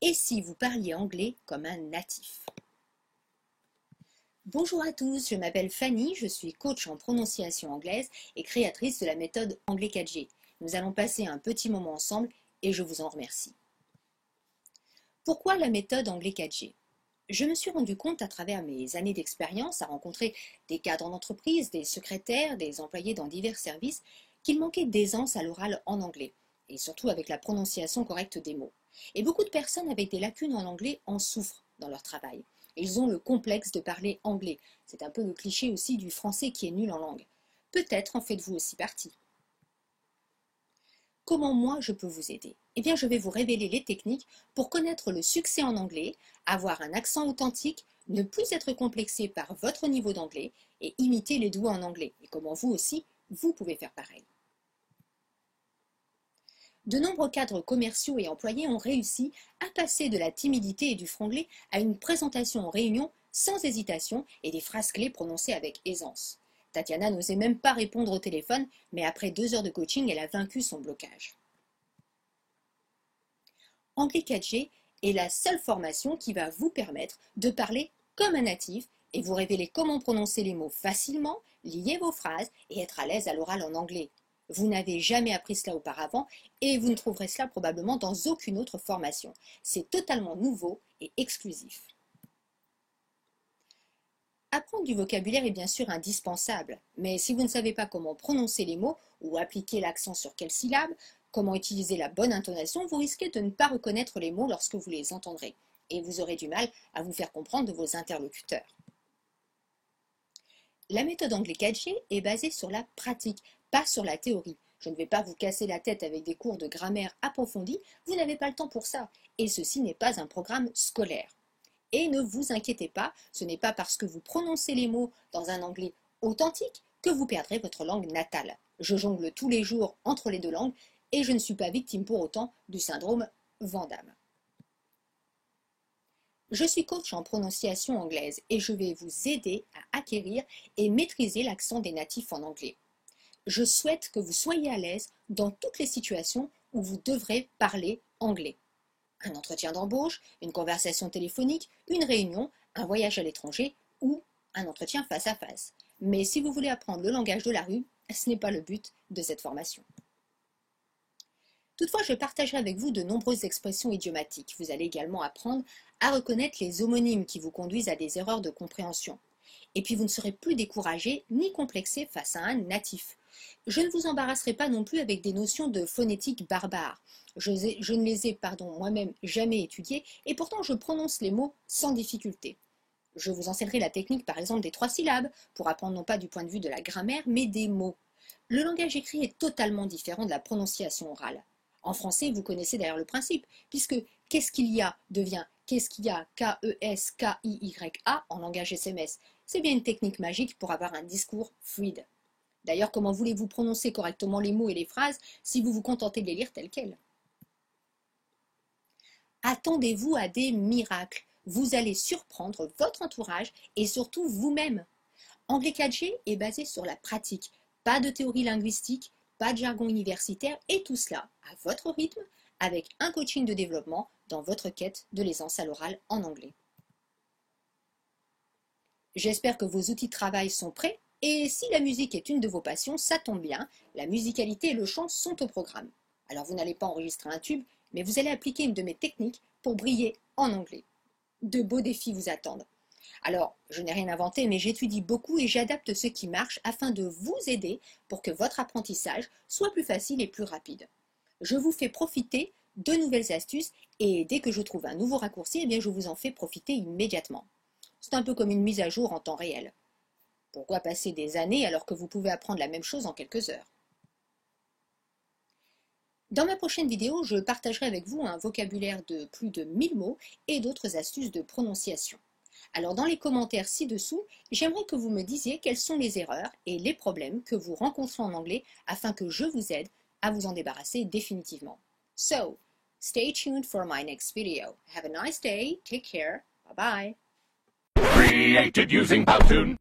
Et si vous parliez anglais comme un natif? Bonjour à tous, je m'appelle Fanny, je suis coach en prononciation anglaise et créatrice de la méthode Anglais 4G. Nous allons passer un petit moment ensemble et je vous en remercie. Pourquoi la méthode Anglais 4G? Je me suis rendu compte à travers mes années d'expérience à rencontrer des cadres d'entreprise, des secrétaires, des employés dans divers services qu'il manquait d'aisance à l'oral en anglais et surtout avec la prononciation correcte des mots. Et beaucoup de personnes avec des lacunes en anglais en souffrent dans leur travail. Ils ont le complexe de parler anglais. C'est un peu le cliché aussi du français qui est nul en langue. Peut-être en faites-vous aussi partie. Comment moi je peux vous aider? Eh bien, je vais vous révéler les techniques pour connaître le succès en anglais, avoir un accent authentique, ne plus être complexé par votre niveau d'anglais et imiter les doigts en anglais. Et comment vous aussi, vous pouvez faire pareil. De nombreux cadres commerciaux et employés ont réussi à passer de la timidité et du franglais à une présentation en réunion sans hésitation et des phrases clés prononcées avec aisance. Tatiana n'osait même pas répondre au téléphone, mais après 2 heures de coaching, elle a vaincu son blocage. Anglais 4G est la seule formation qui va vous permettre de parler comme un natif et vous révéler comment prononcer les mots facilement, lier vos phrases et être à l'aise à l'oral en anglais. Vous n'avez jamais appris cela auparavant et vous ne trouverez cela probablement dans aucune autre formation. C'est totalement nouveau et exclusif. Apprendre du vocabulaire est bien sûr indispensable, mais si vous ne savez pas comment prononcer les mots ou appliquer l'accent sur quelle syllabe, comment utiliser la bonne intonation, vous risquez de ne pas reconnaître les mots lorsque vous les entendrez, et vous aurez du mal à vous faire comprendre de vos interlocuteurs. La méthode Anglais 4G est basée sur la pratique, pas sur la théorie. Je ne vais pas vous casser la tête avec des cours de grammaire approfondis, vous n'avez pas le temps pour ça, et ceci n'est pas un programme scolaire. Et ne vous inquiétez pas, ce n'est pas parce que vous prononcez les mots dans un anglais authentique que vous perdrez votre langue natale. Je jongle tous les jours entre les deux langues et je ne suis pas victime pour autant du syndrome Van Damme. Je suis coach en prononciation anglaise et je vais vous aider à acquérir et maîtriser l'accent des natifs en anglais. Je souhaite que vous soyez à l'aise dans toutes les situations où vous devrez parler anglais. Un entretien d'embauche, une conversation téléphonique, une réunion, un voyage à l'étranger ou un entretien face à face. Mais si vous voulez apprendre le langage de la rue, ce n'est pas le but de cette formation. Toutefois, je partagerai avec vous de nombreuses expressions idiomatiques. Vous allez également apprendre à reconnaître les homonymes qui vous conduisent à des erreurs de compréhension. Et puis vous ne serez plus découragé ni complexé face à un natif. Je ne vous embarrasserai pas non plus avec des notions de phonétique barbare. Je ne les ai moi-même jamais étudiées et pourtant je prononce les mots sans difficulté. Je vous enseignerai la technique par exemple des 3 syllabes pour apprendre non pas du point de vue de la grammaire mais des mots. Le langage écrit est totalement différent de la prononciation orale. En français, vous connaissez d'ailleurs le principe, puisque qu'est-ce qu'il y a devient qu'est-ce qu'il y a K-E-S-K-I-Y-A en langage SMS. C'est bien une technique magique pour avoir un discours fluide. D'ailleurs, comment voulez-vous prononcer correctement les mots et les phrases si vous vous contentez de les lire tels quels? Attendez-vous à des miracles. Vous allez surprendre votre entourage et surtout vous-même. Anglais 4G est basé sur la pratique. Pas de théorie linguistique, pas de jargon universitaire et tout cela à votre rythme avec un coaching de développement dans votre quête de l'aisance à l'oral en anglais. J'espère que vos outils de travail sont prêts et si la musique est une de vos passions, ça tombe bien, la musicalité et le chant sont au programme. Alors vous n'allez pas enregistrer un tube, mais vous allez appliquer une de mes techniques pour briller en anglais. De beaux défis vous attendent. Alors, je n'ai rien inventé, mais j'étudie beaucoup et j'adapte ce qui marche afin de vous aider pour que votre apprentissage soit plus facile et plus rapide. Je vous fais profiter de nouvelles astuces et dès que je trouve un nouveau raccourci, eh bien, je vous en fais profiter immédiatement. C'est un peu comme une mise à jour en temps réel. Pourquoi passer des années alors que vous pouvez apprendre la même chose en quelques heures? Dans ma prochaine vidéo, je partagerai avec vous un vocabulaire de plus de 1000 mots et d'autres astuces de prononciation. Alors dans les commentaires ci-dessous, j'aimerais que vous me disiez quelles sont les erreurs et les problèmes que vous rencontrez en anglais afin que je vous aide à vous en débarrasser définitivement. So, stay tuned for my next video. Have a nice day, take care, bye bye. Created using Powtoon.